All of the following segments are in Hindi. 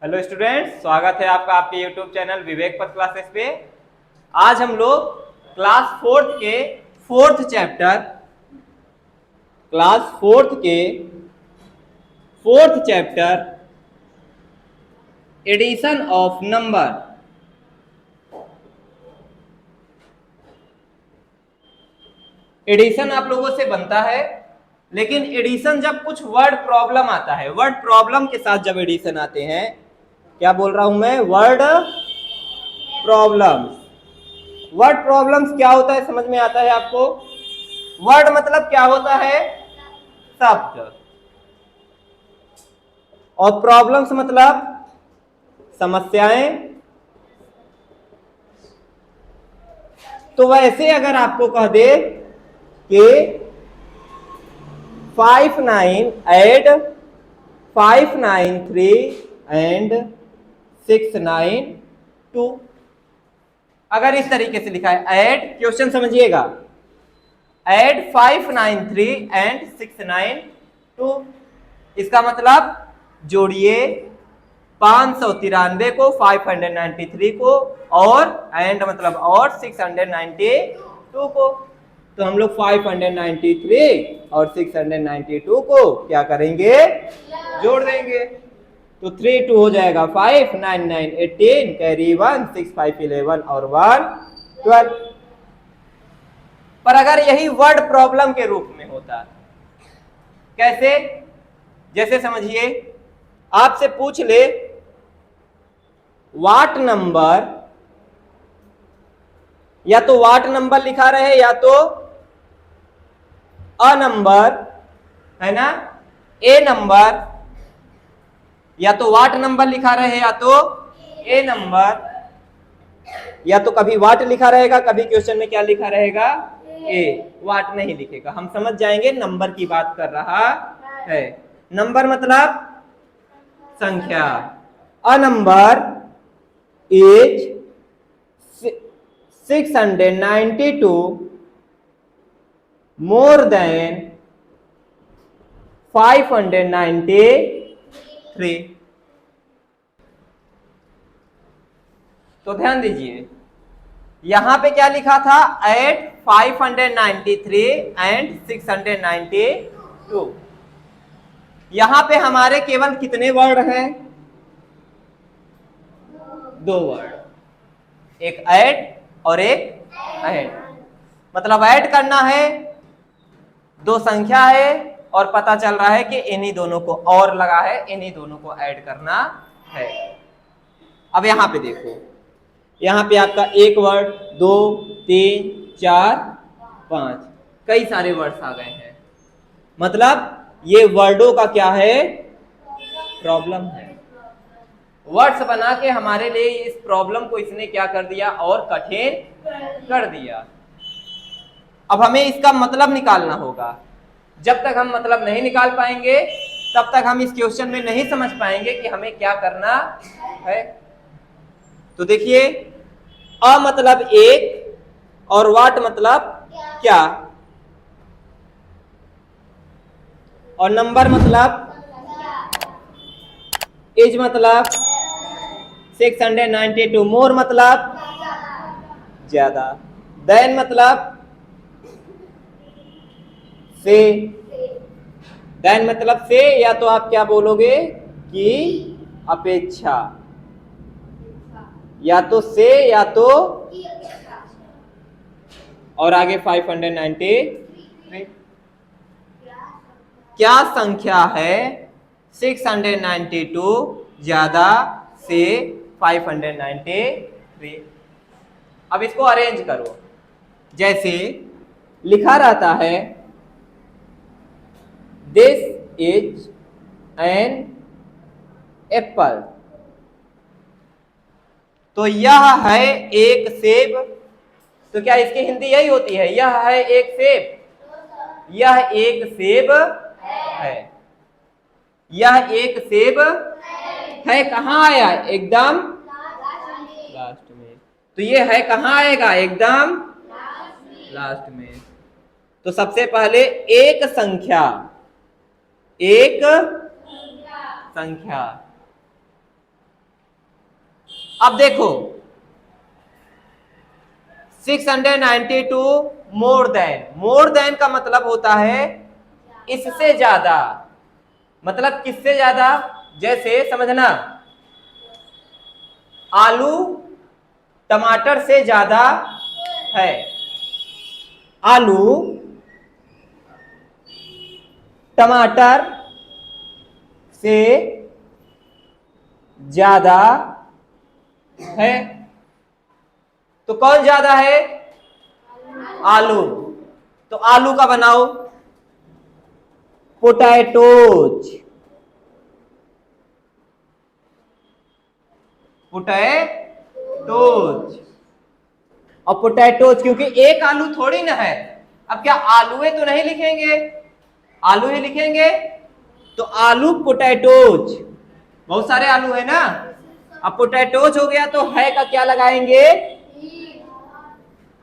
हेलो स्टूडेंट्स, स्वागत है आपका आपके यूट्यूब चैनल विवेक पथ क्लासेस पे। आज हम लोग क्लास फोर्थ के fourth chapter addition of number. Addition आप लोगों से बनता है, लेकिन एडिशन जब कुछ वर्ड प्रॉब्लम आता है, वर्ड प्रॉब्लम के साथ जब एडिशन आते हैं, क्या बोल रहा हूं मैं, वर्ड प्रॉब्लम्स। वर्ड प्रॉब्लम्स क्या होता है समझ में आता है आपको? वर्ड मतलब क्या होता है? शब्द। और प्रॉब्लम्स मतलब समस्याएं। तो वैसे अगर आपको कह दे कि 5983 एंड 692, अगर इस तरीके से लिखा है, ऐड, क्वेश्चन समझिएगा, ऐड 593 एंड 692, इसका मतलब जोड़िए 593 को 593 को और एंड मतलब और 692 को। तो हम लोग 593 और 692 को क्या करेंगे, जोड़ देंगे। तो 3 2 हो जाएगा 5, 9 9 18, कैरी 1, 6 5 11 और 1 12। पर अगर यही वर्ड प्रॉब्लम के रूप में होता, कैसे? जैसे समझिए, आपसे पूछ ले वाट नंबर, या तो वाट नंबर लिखा रहे या तो अ नंबर, है ना, ए नंबर, या तो वाट नंबर लिखा रहे या तो ए नंबर, या तो कभी वाट लिखा रहेगा, कभी क्वेश्चन में क्या लिखा रहेगा, ए। वाट नहीं लिखेगा, हम समझ जाएंगे नंबर की बात कर रहा है। नंबर मतलब संख्या। A number is 692 more than 593। तो ध्यान दीजिए, यहां पे क्या लिखा था, एट 593 एंड 692। यहां पे हमारे केवल कितने वर्ड हैं? दो वर्ड, एक ऐड और एक ऐड। मतलब ऐड करना है, दो संख्या है और पता चल रहा है कि इन्हीं दोनों को और लगा है, इन्हीं दोनों को ऐड करना है। अब यहां पे देखो, यहां पे आपका एक वर्ड, 2 3 4 5, कई सारे वर्ड्स आ गए हैं। मतलब ये वर्डों का क्या है, प्रॉब्लम है। वर्ड्स बना के हमारे लिए इस प्रॉब्लम को इसने क्या कर दिया, और कठिन कर दिया। अब हमें इसका मतलब निकालना होगा। जब तक हम मतलब नहीं निकाल पाएंगे, तब तक हम इस क्वेश्चन में नहीं समझ पाएंगे कि हमें क्या करना है। तो देखिए, अ मतलब एक और वाट मतलब क्या, और नंबर मतलब इज मतलब 692, मोर मतलब ज्यादा, देन मतलब से, देन मतलब से, या तो आप क्या बोलोगे कि अपेक्षा, या तो से या तो, और आगे 593। क्या संख्या है 692 ज्यादा से 593? अब इसको अरेंज करो, जैसे लिखा रहता है दिस इज एन एप्पल, तो यह है एक सेब। तो क्या इसकी हिंदी यही होती है, यह है एक सेब? यह एक सेब है, यह एक सेब है। कहां आया, एकदम लास्ट में। तो ये है कहां आएगा, एकदम लास्ट में। तो सबसे पहले एक संख्या, एक संख्या, अब देखो 692 मोर देन का मतलब होता है इससे ज्यादा, मतलब किससे ज्यादा, जैसे समझना आलू टमाटर से ज्यादा है, आलू टमाटर से ज्यादा है, तो कौन ज्यादा है, आलू। तो आलू का बनाओ पोटैटोज, पोटैटोज। और पोटैटोज क्योंकि एक आलू थोड़ी ना है, अब क्या आलूए तो नहीं लिखेंगे, आलू ही लिखेंगे, तो आलू पोटैटोज, बहुत सारे आलू है ना। अब पोटैटोज हो गया तो है का क्या लगाएंगे,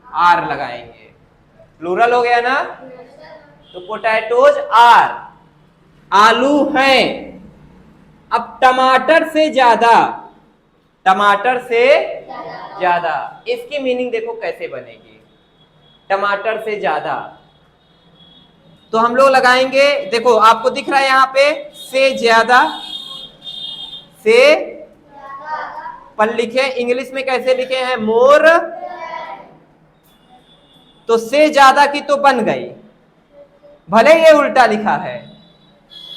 आर लगाएंगे, प्लूरल हो गया ना, तो पोटैटोज आर, आलू हैं। अब टमाटर से ज्यादा, टमाटर से ज्यादा, इसकी मीनिंग देखो कैसे बनेगी, टमाटर से ज्यादा। तो हम लोग लगाएंगे, देखो आपको दिख रहा है यहां पे से ज्यादा, से पर लिखे इंग्लिश में कैसे लिखे हैं, मोर, तो से ज्यादा की तो बन गई, भले ये उल्टा लिखा है।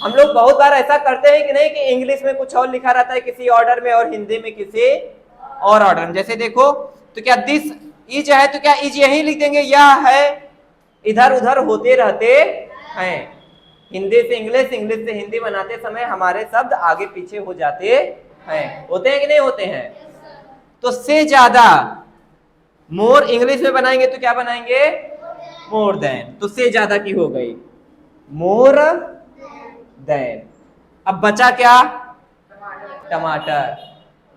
हम लोग बहुत बार ऐसा करते हैं कि नहीं, कि इंग्लिश में कुछ और लिखा रहता है किसी ऑर्डर में और हिंदी में किसी और ऑर्डर में। जैसे देखो, तो क्या दिस इज है, तो क्या इज यही लिख देंगे, यह है, इधर उधर होते रहते हैं, हिंदी से इंग्लिश, इंग्लिश से हिंदी बनाते समय हमारे शब्द आगे पीछे हो जाते हैं, होते हैं कि नहीं होते हैं। तो से ज्यादा, मोर इंग्लिश में बनाएंगे तो क्या बनाएंगे, मोर देन, तो से ज्यादा की हो गई मोर देन। अब बचा क्या, टमाटर,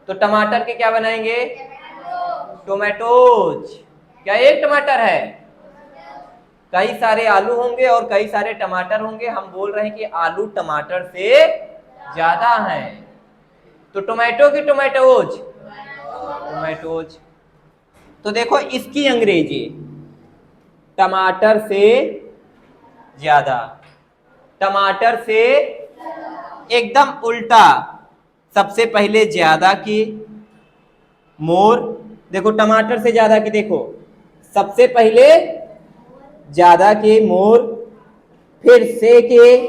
तो टमाटर के क्या बनाएंगे, टोमेटोज। क्या एक टमाटर है, कई सारे आलू होंगे और कई सारे टमाटर होंगे, हम बोल रहे हैं कि आलू टमाटर से ज्यादा हैं, तो टोमेटो की टोमेटोज, टोमेटोज। तो देखो इसकी अंग्रेजी टमाटर से ज्यादा, टमाटर से एकदम उल्टा, सबसे पहले ज्यादा की, मोर, देखो टमाटर से ज्यादा की, देखो सबसे पहले ज्यादा की मोर, फिर से के,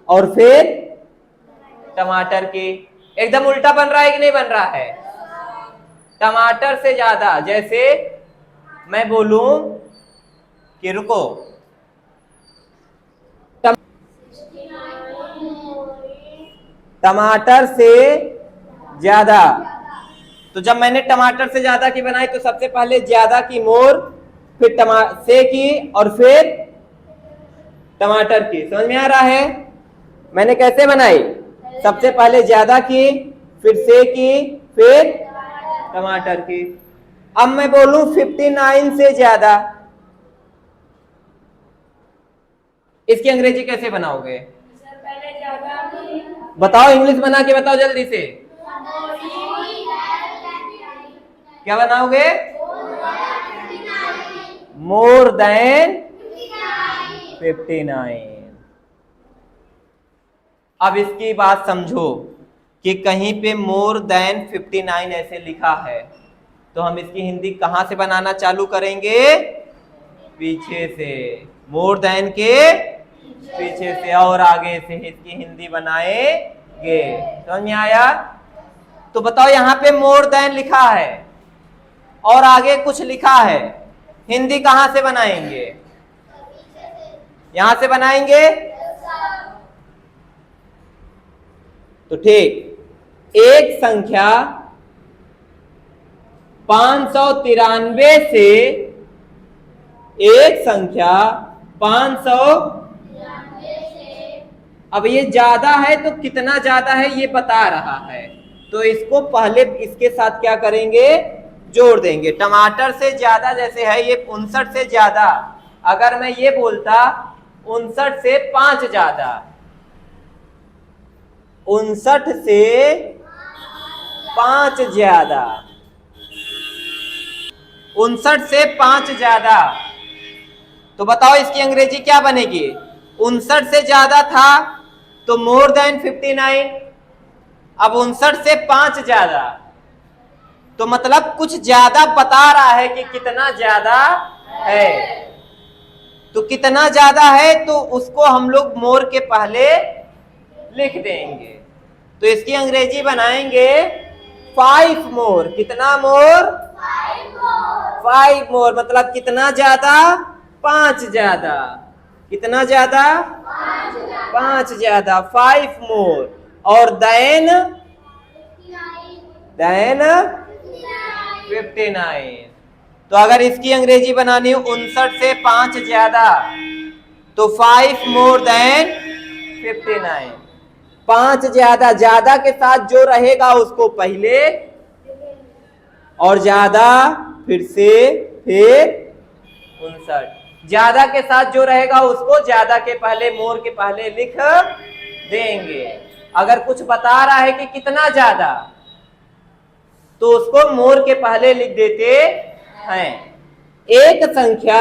और फिर टमाटर के, एकदम उल्टा बन रहा है कि नहीं बन रहा है, टमाटर से ज्यादा। जैसे मैं बोलूं कि रुको, टमाटर से ज्यादा, तो जब मैंने टमाटर से ज्यादा की बनाई तो सबसे पहले ज्यादा की मोर, फिर से की, और फिर टमाटर की। समझ में आ रहा है मैंने कैसे बनाई, सबसे पहले ज्यादा की, फिर से की, फिर टमाटर की। अब मैं बोलूं 59 से ज्यादा, इसकी अंग्रेजी कैसे बनाओगे, बताओ इंग्लिश बना के बताओ जल्दी से, क्या बनाओगे, मोर देन 59। अब इसकी बात समझो कि कहीं पे मोर देन 59 ऐसे लिखा है, तो हम इसकी हिंदी कहां से बनाना चालू करेंगे, पीछे से, मोर देन के पीछे से और आगे से इसकी हिंदी बनाएंगे। समझ में आया। तो बताओ यहां पे मोर देन लिखा है और आगे कुछ लिखा है, हिंदी कहां से बनाएंगे, यहां से बनाएंगे। तो ठीक, एक संख्या 593 से, एक संख्या 500, अब ये ज्यादा है तो कितना ज्यादा है ये बता रहा है, तो इसको पहले इसके साथ क्या करेंगे, जोड़ देंगे। टमाटर से ज्यादा जैसे है ये 59 से ज्यादा, अगर मैं ये बोलता 59 से 5 ज्यादा, 59 से 5 ज्यादा, 59 से 5 ज्यादा। तो बताओ इसकी अंग्रेजी क्या बनेगी? 59 से ज्यादा था तो मोर देन 59, अब 59 से 5 ज्यादा तो मतलब कुछ ज्यादा बता रहा है कि कितना ज्यादा है। तो कितना ज्यादा है तो उसको हम लोग मोर के पहले लिख देंगे। तो इसकी अंग्रेजी बनाएंगे 5 मोर। कितना मोर? 5 मोर मतलब कितना ज्यादा? 5 ज्यादा। कितना ज्यादा? 5 ज्यादा, 5 मोर। और देन 59। तो अगर इसकी अंग्रेजी बनानी हो 59 से 5 ज्यादा तो 5 मोर देन 59। 5 ज्यादा, ज्यादा के साथ जो रहेगा उसको पहले, और ज्यादा फिर से, फिर 59। ज्यादा के साथ जो रहेगा उसको ज्यादा के पहले, मोर के पहले लिख देंगे। अगर कुछ बता रहा है कि कितना ज्यादा तो उसको मोर के पहले लिख देते हैं। एक संख्या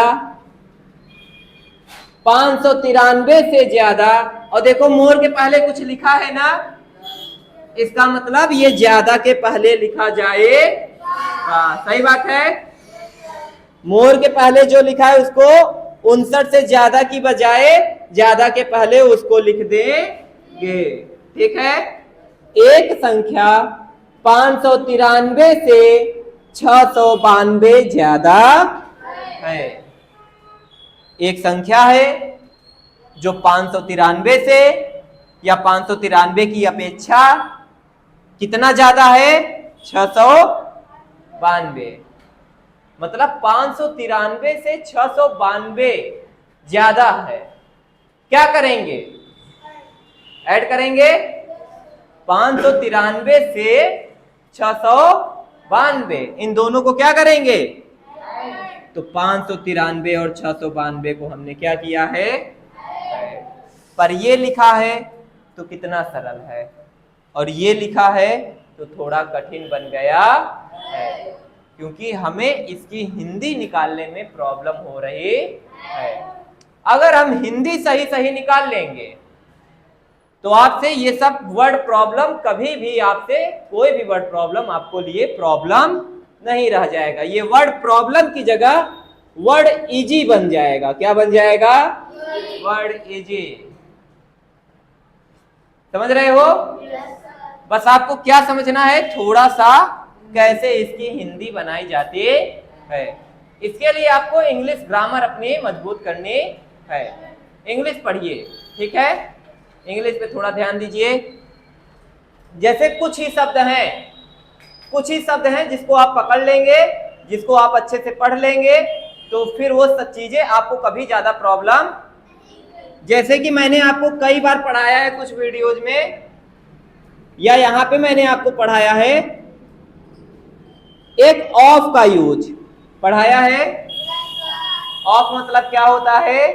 593 से ज्यादा, और देखो मोर के पहले कुछ लिखा है ना, इसका मतलब ये ज्यादा के पहले लिखा जाएगा। सही बात है। मोर के पहले जो लिखा है उसको 59 से ज्यादा की बजाय ज्यादा के पहले उसको लिख देंगे। ठीक है। एक संख्या 593 से 692 ज्यादा है। एक संख्या है जो 593 से या 593 की अपेक्षा कितना ज्यादा है? 692। मतलब 593 से 692 ज्यादा है। क्या करेंगे? ऐड करेंगे। 593 से 692, इन दोनों को क्या करेंगे? तो 593 और 692 को हमने क्या किया है? पर ये लिखा है तो कितना सरल है, और ये लिखा है तो थोड़ा कठिन बन गया है, क्योंकि हमें इसकी हिंदी निकालने में प्रॉब्लम हो रही है। अगर हम हिंदी सही सही निकाल लेंगे तो आपसे ये सब वर्ड प्रॉब्लम, कभी भी आपसे कोई भी वर्ड प्रॉब्लम आपको लिए प्रॉब्लम नहीं रह जाएगा। ये वर्ड प्रॉब्लम की जगह वर्ड इजी बन जाएगा। क्या बन जाएगा? Word easy. समझ रहे हो? बस आपको क्या समझना है, थोड़ा सा कैसे इसकी हिंदी बनाई जाती है। इसके लिए आपको इंग्लिश ग्रामर अपनी मजबूत करनी है। इंग्लिश पढ़िए, ठीक है? इंग्लिश पे थोड़ा ध्यान दीजिए। जैसे कुछ ही शब्द हैं जिसको आप पकड़ लेंगे, जिसको आप अच्छे से पढ़ लेंगे, तो फिर वो सब चीजें आपको कभी ज्यादा प्रॉब्लम, जैसे कि मैंने आपको कई बार पढ़ाया है कुछ वीडियोज में, या यहां पे मैंने आपको पढ़ाया है एक ऑफ का यूज पढ़ाया है। ऑफ मतलब क्या होता है?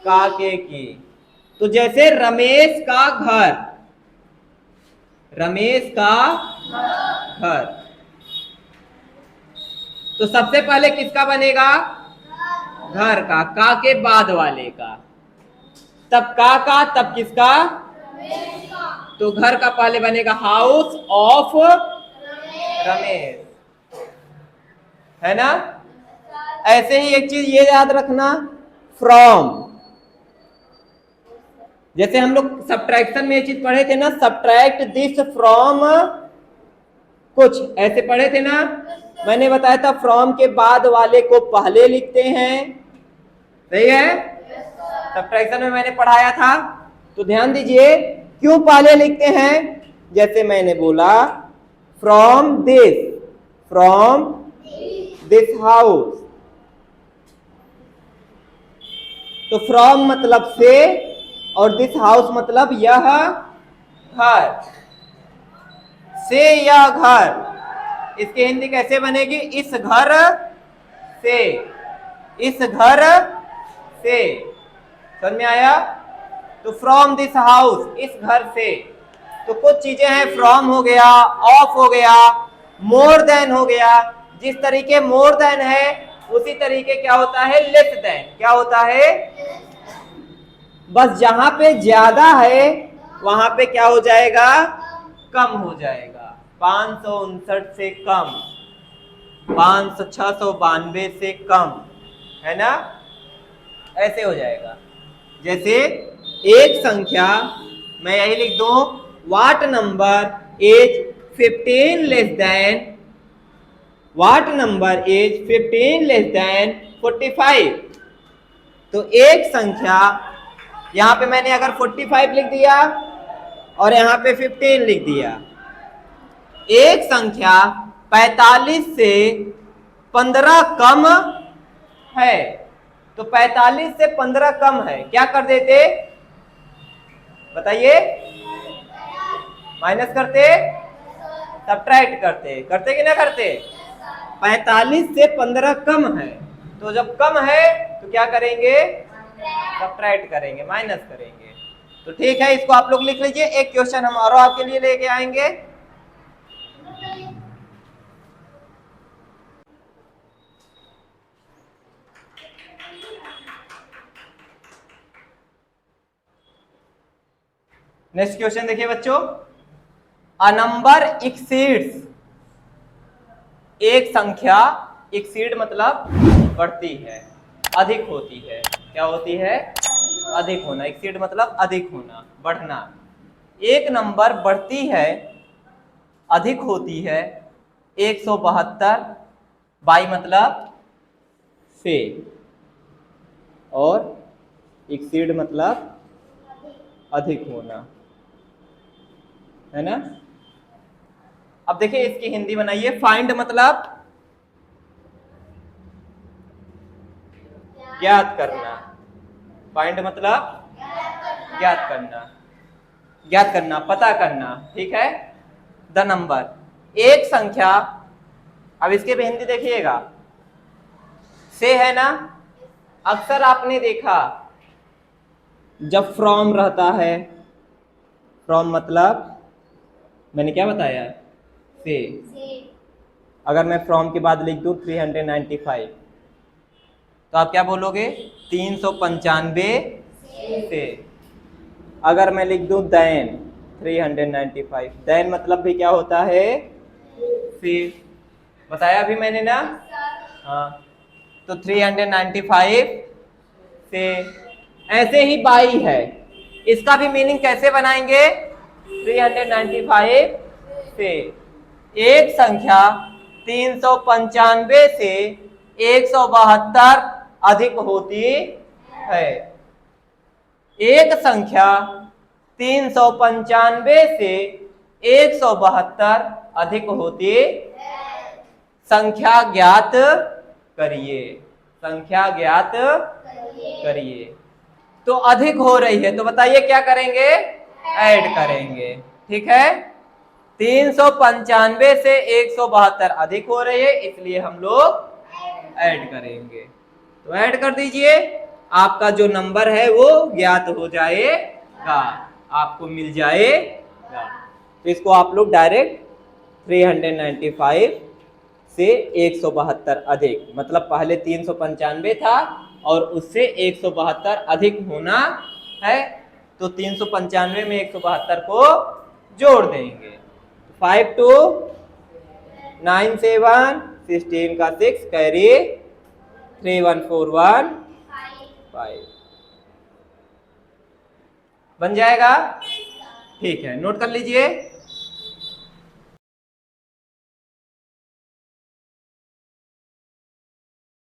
काके की। तो जैसे रमेश का घर, रमेश का घर, तो सबसे पहले किसका बनेगा? घर का। का के बाद वाले का, तब का, तब किसका? तो घर का पहले बनेगा हाउस ऑफ रमेश, है ना? ऐसे ही एक चीज ये याद रखना, फ्रॉम। जैसे हम लोग सब्ट्रैक्शन में ये चीज पढ़े थे ना, सब्ट्रैक्ट दिस फ्रॉम कुछ, ऐसे पढ़े थे ना। मैंने बताया था फ्रॉम के बाद वाले को पहले लिखते हैं। सही है? सब्ट्रैक्शन में मैंने पढ़ाया था, तो ध्यान दीजिए क्यों पहले लिखते हैं। जैसे मैंने बोला फ्रॉम दिस हाउस, तो फ्रॉम मतलब से, और दिस हाउस मतलब यह घर। से यह घर, इसकी हिंदी कैसे बनेगी? इस घर से, इस घर से। समझ में आया? तो फ्रॉम दिस हाउस, इस घर से। तो कुछ चीजें हैं, फ्रॉम हो गया, ऑफ हो गया, मोर देन हो गया। जिस तरीके मोर देन है उसी तरीके क्या होता है, लेस देन। क्या होता है, बस जहां पे ज्यादा है वहां पे क्या हो जाएगा, कम हो जाएगा। 559 से कम, 692 से कम, है ना, ऐसे हो जाएगा। जैसे एक संख्या मैं यही लिख दूं, what number is 15 less than, what number is 15 less than 45। तो एक संख्या, यहां पे मैंने अगर 45 लिख दिया और यहां पे 15 लिख दिया, एक संख्या 45 से 15 कम है, तो 45 से 15 कम है, क्या कर देते, बताइए, माइनस करते, सब्ट्रैक्ट करते, करते कि ना करते। 45 से 15 कम है, तो जब कम है तो क्या करेंगे, सब्ट्रैक्ट करेंगे, माइनस करेंगे। तो ठीक है, इसको आप लोग लिख लीजिए। एक क्वेश्चन हम और आपके लिए लेके आएंगे। नेक्स्ट क्वेश्चन देखिए बच्चों, अ नंबर एक्सीड्स, एक संख्या, एक्सीड मतलब बढ़ती है, अधिक होती है। क्या होती है, अधिक होना। एक्सीड मतलब अधिक होना, बढ़ना। एक नंबर बढ़ती है, अधिक होती है 172, बाई मतलब से, और एक्सीड मतलब अधिक होना, है ना। अब देखिए इसकी हिंदी बनाइए। फाइंड मतलब ज्ञात करना, फाइंड मतलब ज्ञात करना, ज्ञात करना, पता करना, ठीक है। द नंबर, एक संख्या, अब इसके भी हिंदी देखिएगा, से है ना। अक्सर आपने देखा जब फ्रॉम रहता है, फ्रॉम मतलब मैंने क्या बताया, से। अगर मैं फ्रॉम के बाद लिख दूं 395, तो आप क्या बोलोगे, 395 से। अगर मैं लिख दूं देन 395, देन मतलब भी क्या होता है, फिर, बताया अभी मैंने ना। हाँ, तो 395 से। ऐसे ही बाई है, इसका भी मीनिंग कैसे बनाएंगे, 395 से। एक संख्या 395 से 172 अधिक होती है। एक संख्या 395 से 172 अधिक होती, संख्या ज्ञात करिए, संख्या ज्ञात करिए। तो अधिक हो रही है, तो बताइए क्या करेंगे, ऐड करेंगे, ठीक है। 395 से 172 अधिक हो रही है, इसलिए हम लोग ऐड करेंगे। तो ऐड कर दीजिए, आपका जो नंबर है वो ज्ञात हो जाएगा, आपको मिल जाएगा। तो इसको आप लोग डायरेक्ट 395 से 172 अधिक, मतलब पहले 395 था और उससे 172 अधिक होना है, तो 395 में 172 को जोड़ देंगे। 5 2 9 7 16 का 6 कैरी 3141 5 बन जाएगा। ठीक है, नोट कर लीजिए।